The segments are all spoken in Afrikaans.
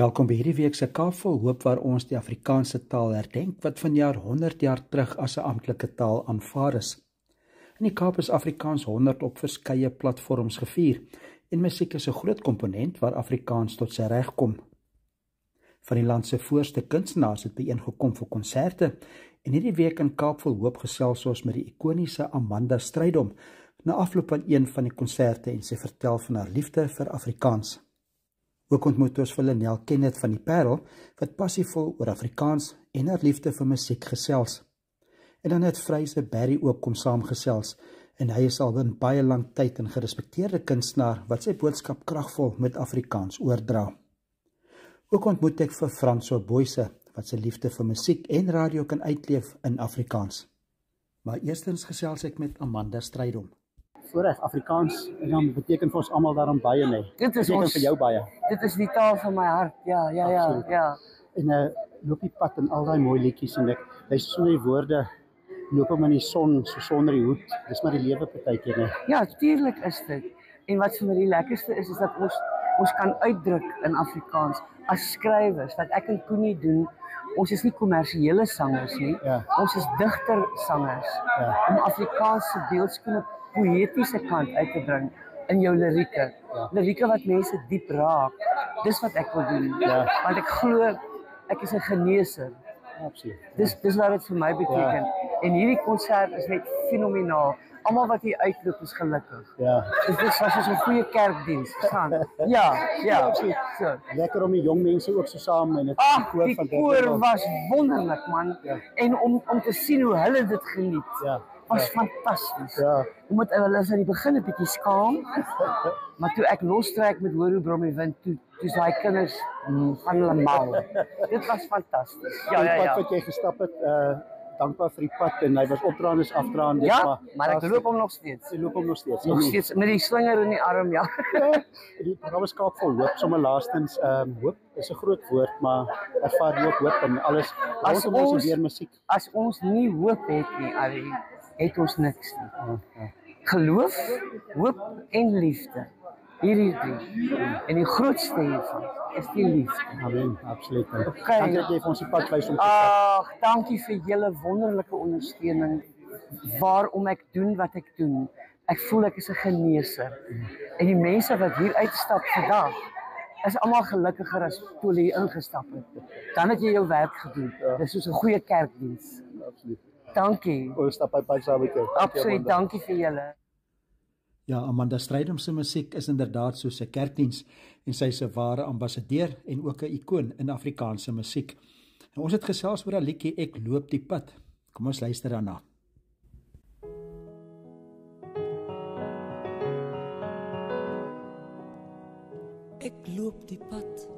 Welkom by hierdie week se Kaap vol Hoop waar ons die Afrikaanse taal herdenk wat vanjaar 100 jaar terug as 'n amptelike taal aanvaar is. In die Kaap is Afrikaans 100 op verskeie platforms gevier en musiek is 'n groot komponent waar Afrikaans tot sy reg kom. Van die land se voorste kunstenaars het byeengekom vir konserte en hierdie week in Kaap vol Hoop gesels ons met die ikoniese Amanda Strydom na afloop van een van die konserte en sy vertel van haar liefde vir Afrikaans. Ook ontmoet ons vir Lynel Kenneth van die Parel, wat passievol oor Afrikaans en haar liefde vir musiek gesels. En dan het Fryse Barry ook kom saamgesels, en hy is al in baie lang tyd 'n gerespekteerde kunstenaar wat sy boodskap kragvol met Afrikaans oordra. Ook ontmoet ek vir Francois Boyse, wat sy liefde vir musiek en radio kan uitleef in Afrikaans. Maar eerstens gesels ek met Amanda Strydom. Voorreg, Afrikaans, en dan beteken vir ons almal daarom baie, nee. Dit is ons, vir jou baie. Dit is die taal van my hart, ja. En loop die pad en al die mooi liedjies en ek luister so na die woorde, loop hom in die son, so sonder die hoed, dis maar die lewe partykeer, nee. Ja, tuurlik is dit. En wat vir my die lekkerste is dat ons kan uitdruk in Afrikaans as skrywers, wat ek en Koenie doen. Ons is nie kommersiële sangers nie, ons is digtersangers, om Afrikaans se beeldskone poëtiese kant uit te bring in jou lirieke. Lirieke wat mense diep raak, dis wat ek wil doen, want ek glo, ek is 'n geneeser. Absoluut. Dis wat dit vir my beteken. En hierdie konsert is net fenomenaal. Almal wat hier uitloop is gelukkig. Dit was soos 'n goeie kerkdiens, verstaan? Ja, absoluut. So. Lekker om die jong mense ook so saam en die koor was wonderlik, man. En om te sien hoe hulle dit geniet. Was fantasties. Omdat hulle is aan die begin 'n bietjie skaam, maar toe ek lostrek met Hoor hoe brom die wind, toe daai kinders van hulle mal. Dit was fantasties. Die pad wat jy gestap het, dankbaar vir die pad en hy was opdraand is afdraand. Maar ek loop hom nog steeds. Jy loop hom nog steeds. Nog steeds met die slinger in die arm, Die program is Kaap vol Hoop, sommer laastens, hoop is 'n groot woord, maar ervaar jy ook hoop en alles rondom ons weer musiek. As ons nie hoop het nie, Arie, het ons niks nie. Geloof, hoop en liefde. Hierdie drie. En die grootste hiervan is die liefde. Amen, absoluut. Okay. Dankie dat jy vir ons die pad wys om te ag, dankie vir julle wonderlike ondersteuning. Waarom ek doen wat ek doen. Ek voel ek is 'n geneeser. En die mense wat hier uitstap vandag is almal gelukkiger as toe hulle hier ingestap het. Dan het jy jou werk gedoen. Dis soos 'n goeie kerkdiens. Absoluut. Dankie. Ons stap by saam met jou. Absoluut, dankie vir julle. Ja, Amanda Strydom se musiek is inderdaad soos 'n kerkdiens en sy is 'n ware ambassadeur en ook 'n ikoon in Afrikaanse musiek. En ons het gesels oor 'n liedjie Ek loop die pad. Kom ons luister daarna. Ek loop die pad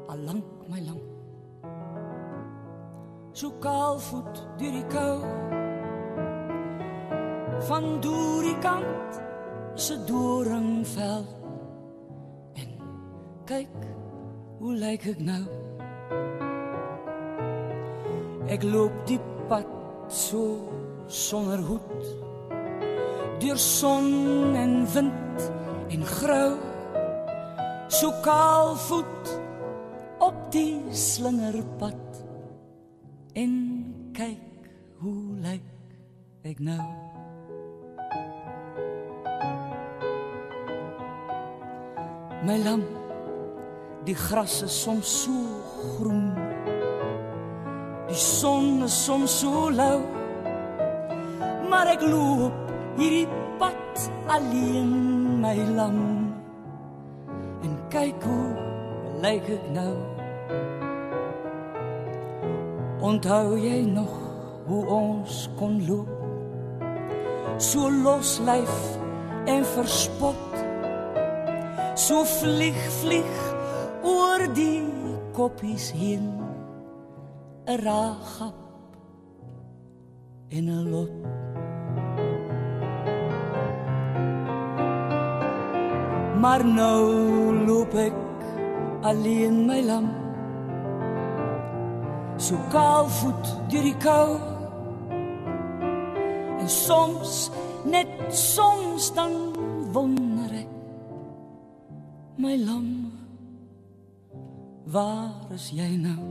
al lank my lang. So kaalvoet deur die kou. Van die kant se doringvel. En kyk, hoe lyk ek nou? Ek loop die pad so sonder hoed. Deur son en wind en grou. So kaalvoet op die slingerpad. En kyk, hoe lyk ek nou? My lam, die gras is soms so groen. Die son is soms so lauw. Maar ek loop hierdie pad alleen, my lam. En kyk hoe lyk ek nou? Onthou jy nog hoe ons kon loop? So loslyf en verspot. So vlieg oor die koppies heen. 'n raagap en 'n lot. Maar nou loop ek alleen, my lam. So kaalvoet deur die kou. En soms, net soms dan wonder ek, my lam, waar is jy nou?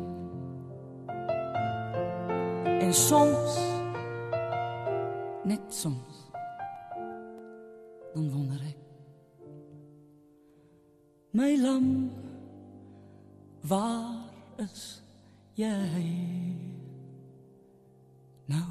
En soms, net soms, dan wonder ek, my lam, waar is jy nou?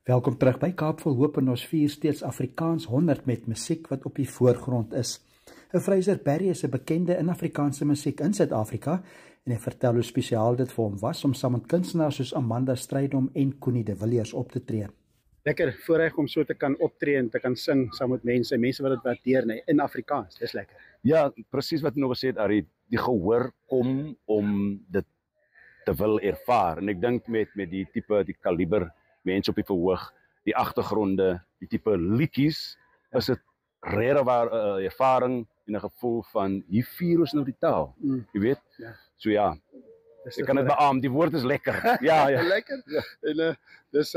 Welkom terug by Kaap Vol Hoop en ons vier steeds Afrikaans 100 met musiek wat op die voorgrond is. Fraser Berry is 'n bekende in Afrikaanse musiek in Suid-Afrika en hy vertel hoe spesiaal dit vir hom was om saam met kunstenaars soos Amanda Strydom en Connie de Villiers op te tree. Lekker voorreg om so te kan optree en te kan sing saam met mense wat dit waardeer in Afrikaans. Dis lekker. Ja, presies wat jy nou gesê het, Arie, die gehoor kom om dit te wil ervaar en ek dink met die tipe, die kaliber mense op die verhoog, die agtergronde, die tipe liedjies, is dit regte ervaring en 'n gevoel van hier vier ons nou die taal. Jy weet? Ja. So ja. Ek kan dit beamoen, die woord is lekker. Ja, ja. Lekker. Ja. En dis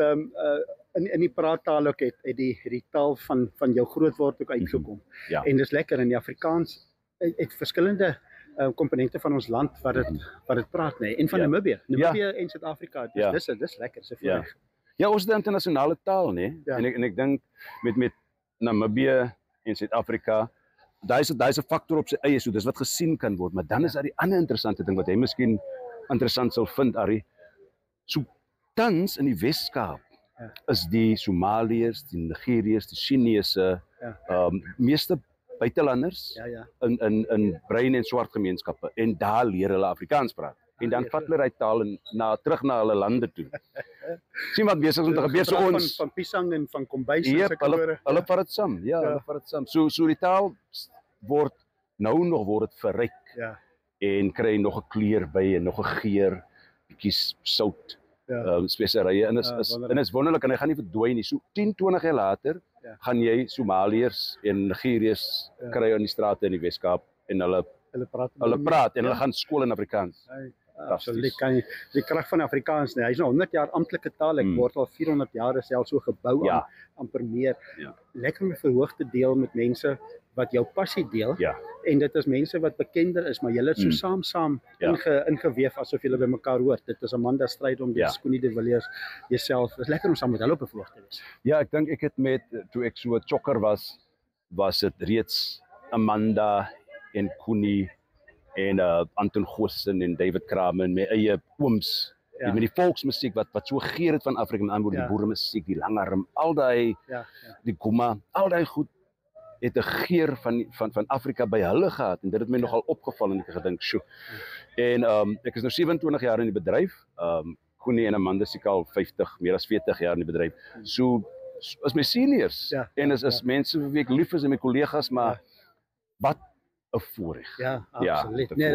in die praattaal ook het die taal van jou grootword ook uitgekom. Ja. En dis lekker in die Afrikaans het verskillende komponente van ons land wat dit praat, nee, en van Namibië en Suid-Afrika. Dis lekker so voorreg. Ja, ons is 'n internasionale taal, nee. Ja. En ek dink met Namibië en Suid-Afrika, daai is 'n faktor op sy eie, so dis wat gesien kan word, maar dan is daar die ander interessante ding wat jy miskien interessant sal vind, Arie. So tans in die Wes-Kaap is die Somaliërs, die Nigeriërs, die Chinese, meeste buitelanders in bruin en swart gemeenskappe en daar leer hulle Afrikaans praat. En dan vat hulle daai taal terug na hulle lande toe. Sien wat besig is om te gebeur so ons van Pisang en van Kombuis hulle vat dit saam. Ja, hulle vat dit saam. So die taal word dit verryk. Ja. En kry nog 'n kleur by en nog 'n geur, bietjie sout, speserye en is wonderlik en hy gaan nie verdwyn nie. So 10-20 jaar later gaan jy Somaliërs en Nigeriërs kry aan die strate in die Wes-Kaap en hulle praat en hulle gaan skool in Afrikaans. Absoluut. Die krag van Afrikaans, nee, hy's nou 100 jaar amptelike taal, ek word al 400 jaar self so gebou aan amper meer. Lekker om 'n verhoog te deel met mense wat jou passie deel. En dit is mense wat bekender is, maar julle het so saam ingeweef asof julle by mekaar hoort. Dit is Amanda Strydom, dis Connie de Villiers, jouself. Dit is lekker om saam met hulle op 'n verhoog te wees. Ja, ek dink ek het toe ek so 'n chokker was dit reeds Amanda en Connie en Anton Goosen en David Kramer en my eie ooms met die volksmusiek wat so geer het van Afrika, met ander woorde die boeremusiek, die langarm, al daai die goma, al daai goed het 'n geur van Afrika by hulle gehad en dit het my nogal opgeval en ek het gedink, "Sjoe." En ek is nou 27 jaar in die bedryf. Connie en Amanda is al 50, meer as 40 jaar in die bedryf. So is my seniors en is mense vir wie ek lief is en my kollegas, maar wat 'n voorreg. Ja, absoluut. Nee,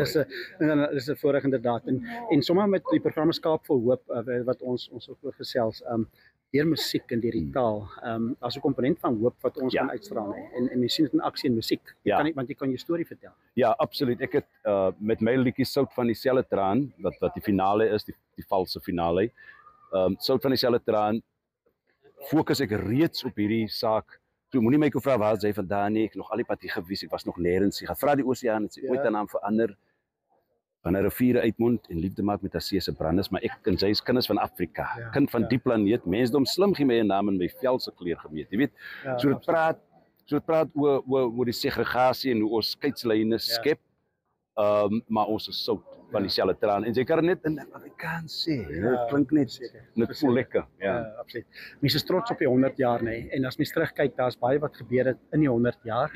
dis 'n voorreg inderdaad. En sommer met die programme Kaap Vol Hoop wat ons ook oor gesels, deur musiek en deur die taal, as 'n komponent van hoop wat ons kan uitstraal, en jy sien dit in aksie en musiek. Want jy kan jou storie vertel. Ja, absoluut. Ek het met my liedjie Sout van dieselfde traan, wat die finale is, die valse finale. Sout van dieselfde traan, fokus ek reeds op hierdie saak. So moenie my vra waar sy vandaan nie, ek nog al die pad hier gewees, ek was nog nêrens nie. Gaan vra die oseaan, het sy ooit 'n naam verander. Wanneer riviere uitmond en liefde maak met haar see se brandes, maar ek en sy is kinders van Afrika, kind van die planeet, mensdom slim gee my 'n naam en my vel se kleur gemeet, jy weet. So dit praat oor die segregasie en hoe ons skeidslyne skep, maar ons is sout van dieselfde traan. En jy kan net in Afrikaans sê, dit klink net voel lekker. Ja, absoluut. Mense is trots op die 100 jaar, nee. En as mens terugkyk, daar's baie wat gebeur het in die 100 jaar.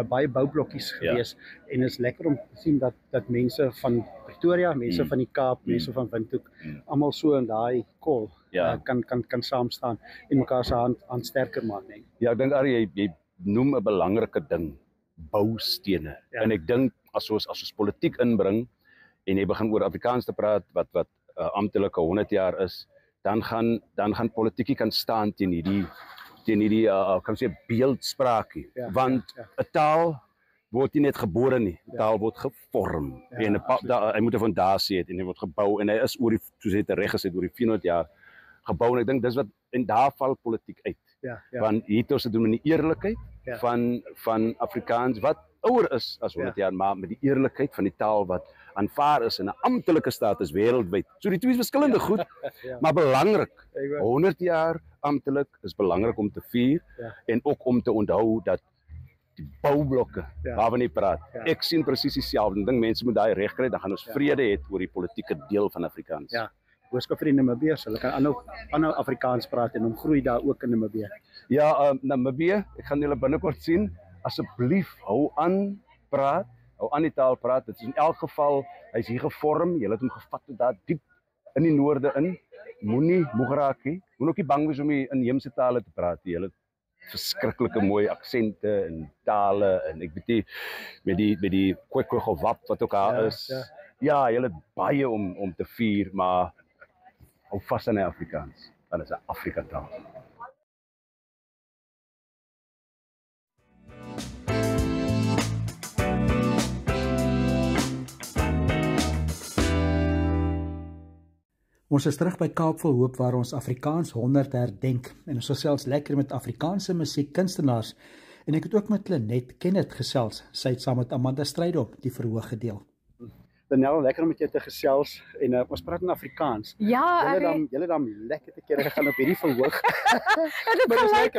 Baie boublokkies gewees en is lekker om te sien dat mense van Pretoria, mense van die Kaap, mense van Windhoek, almal so in daai kol kan saam staan en mekaar se hand sterker maak, nee. Ja, ek dink Arie, jy noem 'n belangrike ding, boustene. En ek dink as ons politiek inbring en jy begin oor Afrikaans te praat wat amptelike 100 jaar is, dan gaan politiekie kan staan teen hierdie kan sê beeldspraakie, want 'n taal word nie net gebore nie. Taal word gevorm. En hy moet 'n fondasie hê en hy word gebou en hy is oor die, soos hy reg gesê, oor die 400 jaar gebou en ek dink dis wat en daar val politiek uit. Want hier het ons te doen met die eerlikheid van Afrikaans wat ouer is as 100 jaar, maar met die eerlikheid van die taal wat aanvaar is in 'n amptelike status wêreldwyd. So die twee is verskillende goed, maar belangrik. 100 jaar amptelik is belangrik om te vier en ook om te onthou dat die boublokke waarvan jy praat. Ek sien presies dieselfde. Ek dink mense moet daai reg kry, dan gaan ons vrede hê oor die politieke deel van Afrikaans. Boodskap vir die Namibiërs, hulle kan aanhou Afrikaans praat en hom groei daar ook in Namibië. Ja, Namibië, ek gaan julle binnekort sien. Asseblief hou aan praat, hou aan die taal praat. Dit is in elk geval, hy's hier gevorm, julle het hom gevat tot daar diep in die noorde in. Moenie moeg raak nie. Moenie ook nie bang wees om die inheemse tale te praat nie. Julle verskriklike mooi aksente en tale en ek weet nie met die kwekkwegowap wat ook daar is. Ja, julle het baie om te vier, maar hou vas aan die Afrikaans. Dat is 'n Afrikataal. Ons is terug by Kaap Vol Hoop waar ons Afrikaans 100 herdenk en ons gesels lekker met Afrikaanse musiekkunstenaars en ek het ook met Lenet Kenneth gesels. Sy het saam met Amanda Strydom die verhoog gedeel. Danel, lekker om met jou te gesels en ons praat in Afrikaans. Ja, julle dan lekker te kere gegaan op hierdie verhoog. Dit gelyk,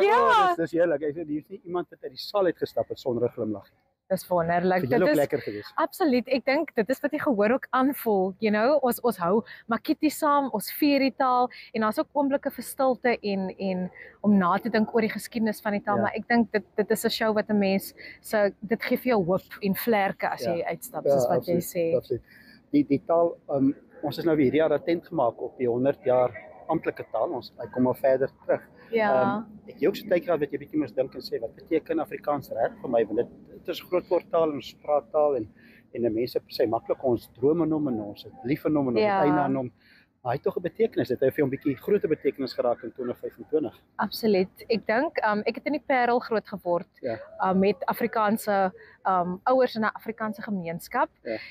Dis heerlik. Ek sê hier is nie iemand wat uit die saal uitgestap het sonder 'n glimlag. Dis wonderlik. Dit is lekker geweest. Absoluut. Ek dink dit is wat die gehoor ook aanvoel, ons hou Makiti saam, ons vier die taal en daar's ook oomblikke vir stilte en om na te dink oor die geskiedenis van die taal, maar ek dink dit is 'n show wat 'n mens dit gee vir jou hoop en vlerke as jy uitstap, soos wat jy sê. Absoluut. Die taal ons is nou weer hierdie jaar attent gemaak op die 100 jaar amptelike taal. Hy kom al verder terug. Ek het ook so tyd gehad wat jy bietjie moes dink en sê wat beteken Afrikaans reg vir my, want dit is 'n grootwoordtaal en ons praattaal en mense sê maklik ons drome noem en ons het lief vir hom en ons het eina aan hom. Maar hy het tog 'n betekenis. Dit het vir hom 'n bietjie groter betekenis geraak in 2025. Absoluut. Ek dink ek het in die Parel groot geword met Afrikaanse ouers in 'n Afrikaanse gemeenskap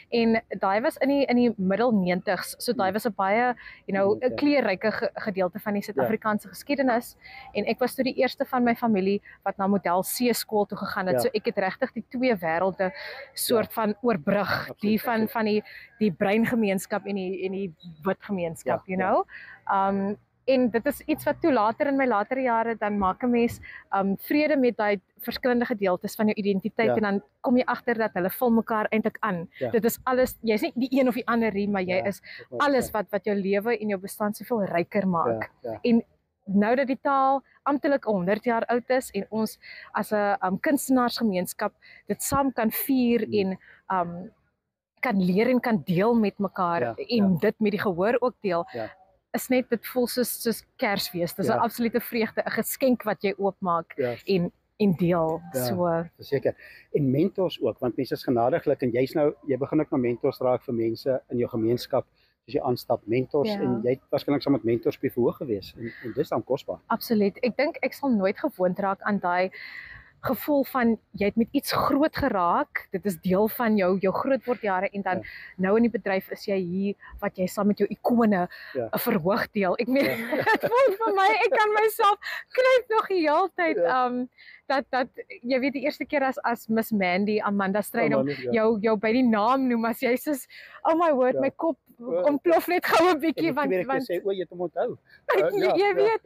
en daai was in die middel 90s. So daai was 'n baie, 'n kleurryke gedeelte van die Suid-Afrikaanse geskiedenis en ek was toe die eerste van my familie wat na Model C skool toe gegaan het. So ek het regtig die twee wêrelde soort van oorbrug, die van die bruin gemeenskap en die wit gemeenskap. En dit is iets wat toe later in my latere jare dan maak 'n mens vrede met daai verskillende gedeeltes van jou identiteit en dan kom jy agter dat hulle vul mekaar eintlik aan. Dit is alles, jy's nie die een of die ander nie, maar jy is alles wat jou lewe en jou bestaan soveel ryker maak. En nou dat die taal amptelik 100 jaar oud is en ons as 'n kunstenaarsgemeenskap dit saam kan vier en kan leer en kan deel met mekaar en dit met die gehoor ook deel, is net, dit voel soos Kersfees. Dis 'n absolute vreugde, 'n geskenk wat jy oopmaak en deel. So verseker. En mentors ook, want mense is genadiglik en jy begin ook na mentors raak vir mense in jou gemeenskap soos jy aanstap, mentors en jy het waarskynlik saam met mentors by verhoog gewees en dis dan kosbaar. Absoluut. Ek dink ek sal nooit gewoond raak aan daai gevoel van jy het met iets groot geraak, dit is deel van jou grootwordjare en dan nou in die bedryf is jy hier wat jy saam met jou ikone 'n verhoog deel. Ek meen, dit voel vir my, ek kan myself knyp nog die hele tyd dat jy weet die eerste keer as Miss Mandy, Amanda Strydom, jou by die naam noem as jy soos, oh my word, my kop ontplof net gou 'n bietjie want sê o, jy het hom onthou. Jy weet,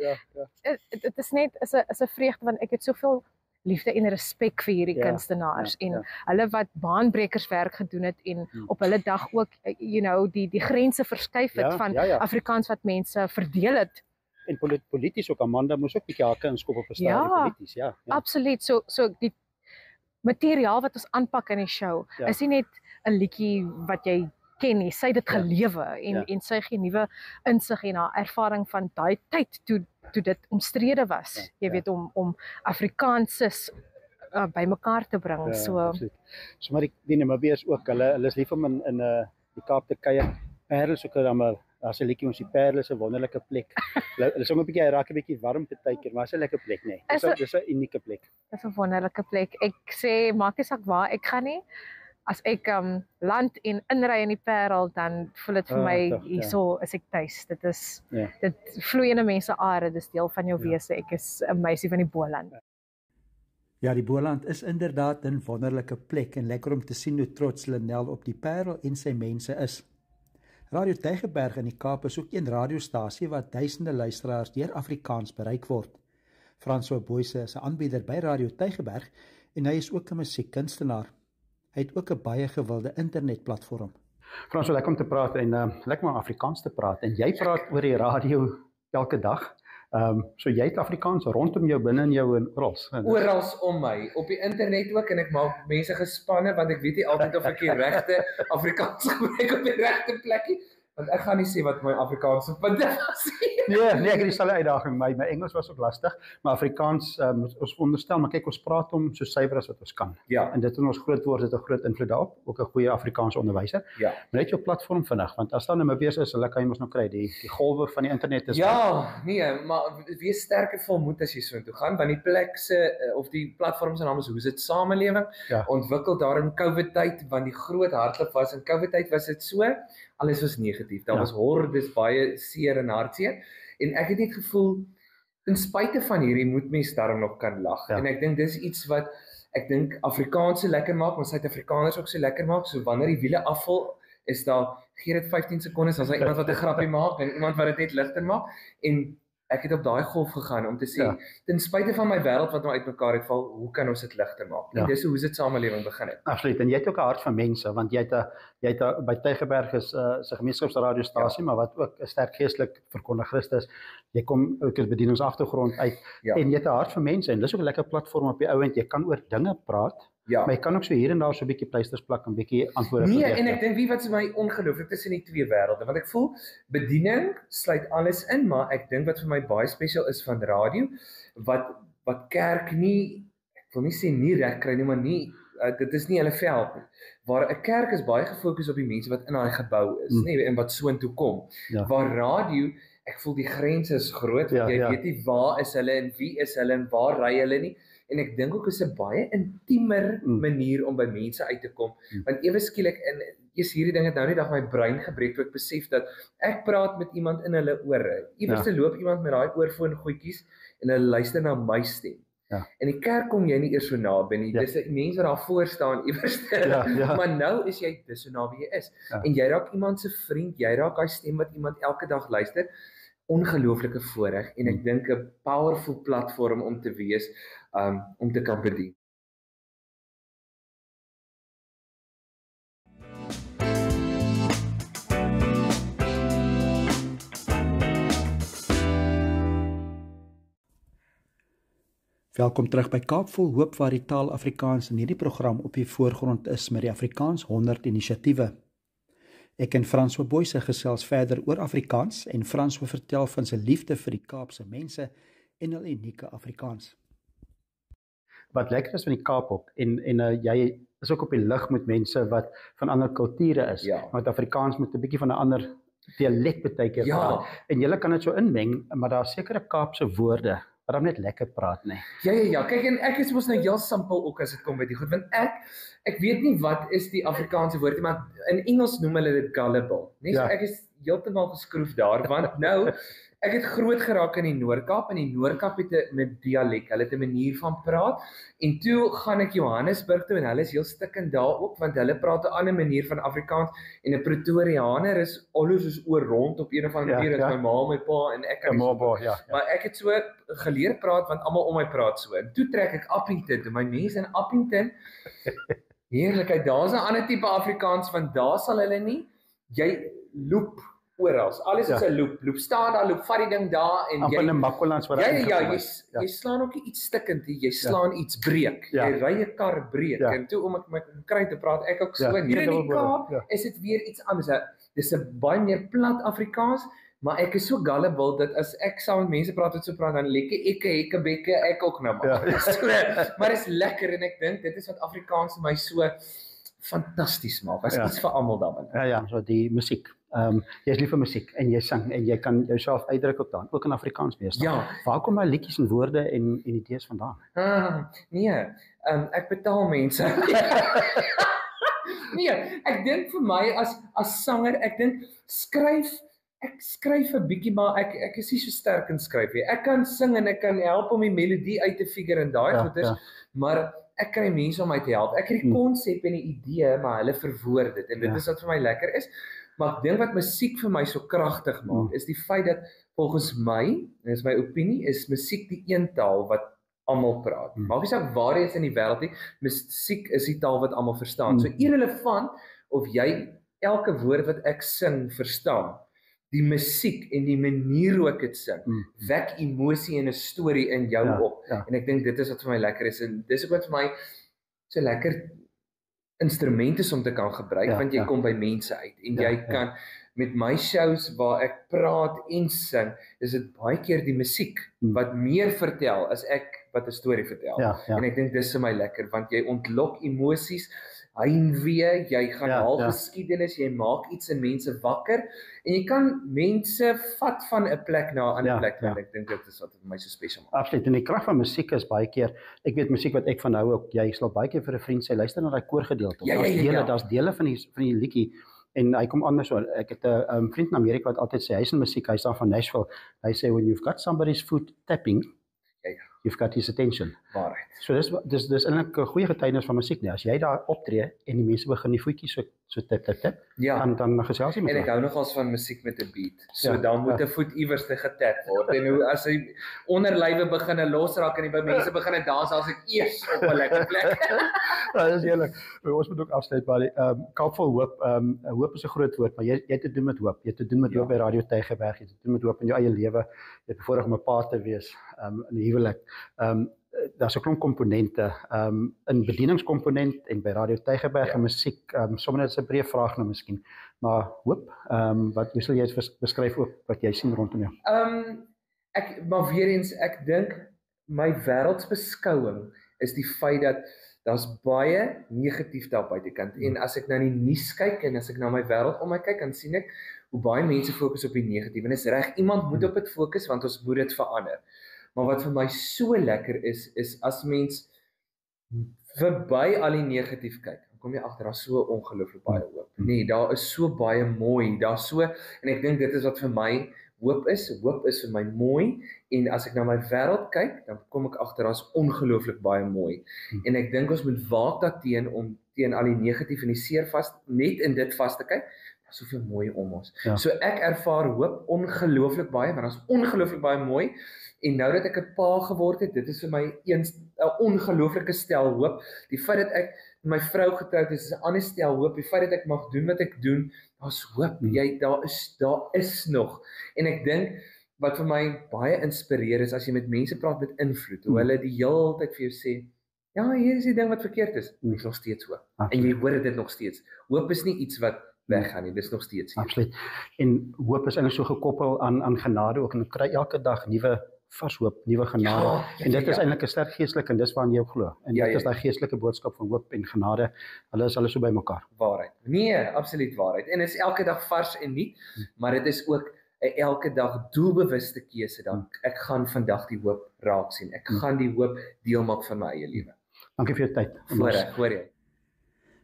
dit is net is 'n vreugde want ek het soveel liefde en respek vir hierdie kunstenaars en hulle wat baanbrekerswerk gedoen het en op hulle dag ook die grense verskuif het van Afrikaans wat mense verdeel het. En polities ook, Amanda moes ook bietjie hake inskop op 'n stadium polities, Absoluut. So die materiaal wat ons aanpak in die show is nie net 'n liedjie wat jy ken nie, sy het dit gelewe en sy gee nuwe insig en haar ervaring van daai tyd toe dit omstrede was, jy weet om Afrikaanses by mekaar te bring. So maar die Namibiërs ook, hulle is lief om in die Kaap te kuier. Parel is ook dan 'n Daar's 'n liedjie ons die Parel is 'n wonderlike plek. Hulle sing 'n bietjie, hy raak 'n bietjie warm partykeer, maar is 'n lekker plek, nee. Dis 'n unieke plek. Dis 'n wonderlike plek. Ek sê maak nie saak waar ek gaan nie. As ek land en inry in die Parel, dan voel dit vir my hierso is ek tuis. Dit vloei in 'n mens se are, dis deel van jou wese. Ek is 'n meisie van die Boland. Ja, die Boland is inderdaad 'n wonderlike plek en lekker om te sien hoe trots Lenel op die Parel en sy mense is. Radio Tygerberg in die Kaap is ook een radiostasie wat duisende luisteraars deur Afrikaans bereik word. François Boyse is 'n aanbieder by Radio Tygerberg en hy is ook 'n musiekkunstenaar. Hy het ook 'n baie gewilde internetplatform. Frans, lekker om te praat en lekker om Afrikaans te praat. En jy praat oor die radio elke dag. So jy het Afrikaans rondom jou, binne in jou en orals. Orals om my, op die internet ook, en ek maak mense gespanne want ek weet nie altyd of ek die regte Afrikaans gebruik op die regte plekkie. Want ek gaan nie sê wat my Afrikaanse punte was nie. Nee, ek het dieselfde uitdaging. My Engels was ook lastig, maar Afrikaans ons onderstel, maar kyk, ons praat hom so suiwer as wat ons kan. Ja. En dit in ons groot word het 'n groot invloed daarop, ook 'n goeie Afrikaanse onderwyser. Ja. Maar net jou platform vinnig, want as dan Namibiërs is, hulle kan jy mos nou kry, die golwe van die internet is. Ja, nee, maar wees sterk en volmoed as jy soontoe gaan, want die plek se of die platform se naam is Hoe Sit Samelewing, ontwikkel daar in COVID tyd, want die groot hardloop was in COVID tyd was dit so. Alles was negatief. Daar was hordes baie seer en hartseer. En ek het net gevoel, ten spyte van hierdie moet mens daarom nog kan lag. En ek dink dis iets wat ek dink Afrikaans so lekker maak, maar Suid-Afrikaners ook so lekker maak. So wanneer die wiele afval, is daar gee dit 15 sekondes as hy iemand wat 'n grappie maak en iemand wat dit net ligter maak. En ek het op daai golf gegaan om te sê, ten spyte van my wêreld wat nou uitmekaar uitval, hoe kan ons dit ligter maak? En dis hoe Sit Samelewing begin het. Absoluut. En jy het ook 'n hart vir mense, want jy het by Tygerberg is 'n gemeenskapsradiostasie, maar wat ook 'n sterk geestelik verkondiger is. Jy kom ook as bedieningsagtergrond uit en jy het 'n hart vir mense en dis ook 'n lekker platform op die ou end. Jy kan oor dinge praat. Maar jy kan ook so hier en daar so 'n bietjie pleisters plak en 'n bietjie antwoorde gee. Nee, en ek dink wie wat vir my ongelooflik tussen die twee wêrelde, want ek voel bediening sluit alles in, maar ek dink wat vir my baie spesiaal is van radio, wat kerk nie, ek wil nie sê nie reg kry nie, maar nie dit is nie hulle veld nie. Waar 'n kerk is baie gefokus op die mense wat in daai gebou is, nê, en wat soontoe kom. Waar radio, ek voel die grense is groot, want jy weet nie waar is hulle en wie is hulle en waar ry hulle nie. En ek dink ook is 'n baie intiemer manier om by mense uit te kom. Want ewe skielik en eers hierdie ding het nou die dag my brein gebreek toe ek besef dat ek praat met iemand in hulle ore. Iewers loop iemand met daai oorfoon goedjies en hulle luister na my stem. En die kerk kom jy nie eers so naby nie. Dis mense wat daar voor staan iewers. Maar nou is jy dis so naby jy is. En jy raak iemand se vriend, jy raak daai stem wat iemand elke dag luister. Ongelooflike voorreg en ek dink 'n powerful platform om te wees, om te kan bedien. Welkom terug by Kaap Vol Hoop waar die taal Afrikaans in hierdie program op die voorgrond is met die Afrikaans 100 inisiatiewe. Ek en François Boyse gesels verder oor Afrikaans en François vertel van sy liefde vir die Kaapse mense en hul unieke Afrikaans. Wat lekker is van die Kaap ook en jy is ook op die lig met mense wat van ander kulture is. Want Afrikaans moet 'n bietjie van 'n ander dialek partykeer praat. En jy kan dit so inmeng, maar daar is sekere Kaapse woorde wat dan net lekker praat, nee. Ja, kyk en ek is mos nou heel simpel ook as dit kom by die goed, want ek weet nie wat is die Afrikaanse woord nie, maar in Engels noem hulle dit gullible. Nee, so ek is heeltemal geskroef daar, want nou ek het groot geraak in die Noord-Kaap en die Noord-Kaap het 'n dialek, hulle het 'n manier van praat en toe gaan ek Johannesburg toe en hulle is heel stikkend daar ook want hulle praat 'n ander manier van Afrikaans en 'n Pretoriaaner is alles is oor rond op een of ander manier, my ma, my pa en ek kan maar ek het so geleer praat want almal om my praat so. En toe trek ek Appington toe, my mense in Appington. Heerlikheid, daar's 'n ander tipe Afrikaans want daar sal hulle nie jy loop oral. Alles is 'n loop staan daar, loop vat die ding daar en jy in 'n makkelans wat jy slaan ook iets stikkend, jy slaan iets breek. Jy ry 'n kar breek en toe om ek my kry te praat ek ook so hier in die Kaap is dit weer iets anders. Dis 'n baie meer plat Afrikaans, maar ek is so gullible dat as ek saam met mense praat wat so praat dan lekker ekke bekke ek ook nou maar. Maar is lekker en ek dink dit is wat Afrikaans vir my so fantasties maak. As iets vir almal daarin. Ja, so die musiek. Jy is lief vir musiek en jy sing en jy kan jouself uitdruk op daan, ook in Afrikaans meestal. Ja. Waar kom daai liedjies en woorde en idees vandaan? Nee, ek betaal mense. Nee, ek dink vir my as sanger, ek dink ek skryf 'n bietjie, maar ek is nie so sterk in skryf nie. Ek kan sing en ek kan help om die melodie uit te figure en daai goeders, maar ek kry mense om my te help. Ek het die konsep en die idee, maar hulle verwoord dit en dit is wat vir my lekker is. Maar ek dink wat musiek vir my so kragtig maak, is die feit dat volgens my, en is my opinie, is musiek die een taal wat almal praat. Maak nie saak waar jy is in die wêreld nie, musiek is die taal wat almal verstaan. So irrelevant of jy elke woord wat ek sing verstaan, die musiek en die manier hoe ek dit sing, wek emosie en 'n storie in jou op. En ek dink dit is wat vir my lekker is en dis ook wat vir my so lekker instrumente is om te kan gebruik, want jy kom by mense uit en jy kan met my shows waar ek praat en sing, is dit baie keer die musiek wat meer vertel as ek wat 'n storie vertel. En ek dink dis vir my lekker want jy ontlok emosies, heimwee, jy gaan haal geskiedenis, jy maak iets in mense wakker en jy kan mense vat van 'n plek na 'n ander plek. En ek dink dit is wat vir my so spesiaal maak. Absoluut. En die krag van musiek is baie keer, ek weet musiek wat ek van hou ook, jy sal baie keer vir 'n vriend sê, luister na daai koorgedeelte. Daar's dele van die liedjie en hy kom anders so. Ek het 'n vriend in Amerika wat altyd sê, hy's in musiek, hy's daar van Nashville. Hy sê when you've got somebody's foot tapping, you've got his attention. Waarheid. So dis eintlik 'n goeie getuienis van musiek nie. As jy daar optree en die mense begin die voetjies so tap, dan gesels jy met hulle. En ek hou nogals van musiek met 'n beat. So dan moet 'n voet iewers te getap word. En hoe as hy onderlywe begin losraak en by mense begin dans, as ek eers op 'n lekker plek. Dis heerlik. Ons moet ook afsluit by Kaap vol hoop. Hoop is 'n groot woord, maar jy het te doen met hoop. Jy het te doen met hoop by Radio Tygerberg, jy het te doen met hoop in jou eie lewe. Jy het bevoorreg om 'n pa te wees in 'n huwelik. Daar's 'n klomp komponente, 'n bedieningskomponent en by Radio Tygerberg en musiek, sommer net 'n breë vraag nou miskien. Maar hoop, hoe sal jy dit beskryf ook wat jy sien rondom jou? Maar weer eens, ek dink my wêreldsbeskouing is die feit dat daar's baie negatief daar buitekant. En as ek na die nuus kyk en as ek na my wêreld om my kyk, dan sien ek hoe baie mense fokus op die negatief. En dis reg, iemand moet op dit fokus want ons moet dit verander. Maar wat vir my so lekker is as mens verby al die negatief kyk, dan kom jy agter daar so ongelooflik baie hoop. Nee, daar is so baie mooi, daar so, en ek dink dit is wat vir my hoop is vir my mooi, en as ek na my wêreld kyk, dan kom ek agter daar's ongelooflik baie mooi. En ek dink ons moet waak daarteen om teen al die negatief en die seer net in dit vas te kyk, soveel mooi om ons. So ek ervaar hoop ongelooflik baie, want daar's ongelooflik baie mooi. En nou dat ek 'n pa geword het, dit is vir my 'n ongelooflike stel hoop. Die feit dat ek met my vrou getroud is 'n ander stel hoop. Die feit dat ek mag doen wat ek doen, daar's hoop. Daar is nog. En ek dink wat vir my baie inspireer is as jy met mense praat met invloed, hoe hulle die hele tyd vir jou sê, ja, hier is die ding wat verkeerd is. Dit is nog steeds hoop. En jy hoor dit nog steeds. Hoop is nie iets wat weggaan nie, dis nog steeds hier. Absoluut. En hoop is eintlik so gekoppel aan genade ook, en jy kry elke dag nuwe vars hoop, nuwe genade. En dit is eintlik 'n sterk geestelike, en dis waarin jy glo. En dit is daai geestelike boodskap van hoop en genade. Hulle is so by mekaar. Waarheid. Nee, absoluut waarheid. En is elke dag vars en nuut, maar dit is ook 'n elke dag doelbewuste keuse dan. Ek gaan vandag die hoop raak sien. Ek gaan die hoop deel maak van my eie lewe. Dankie vir jou tyd. Hoor jy?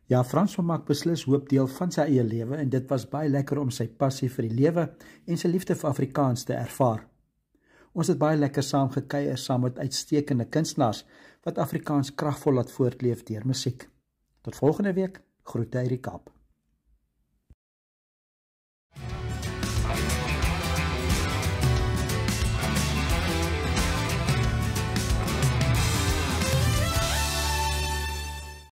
Ja, Frans maak beslis hoop deel van sy eie lewe, en dit was baie lekker om sy passie vir die lewe en sy liefde vir Afrikaans te ervaar. Ons het baie lekker saam gekuier saam met uitstekende kunstenaars wat Afrikaans kragvol laat voortleef deur musiek. Tot volgende week, groete uit die Kaap.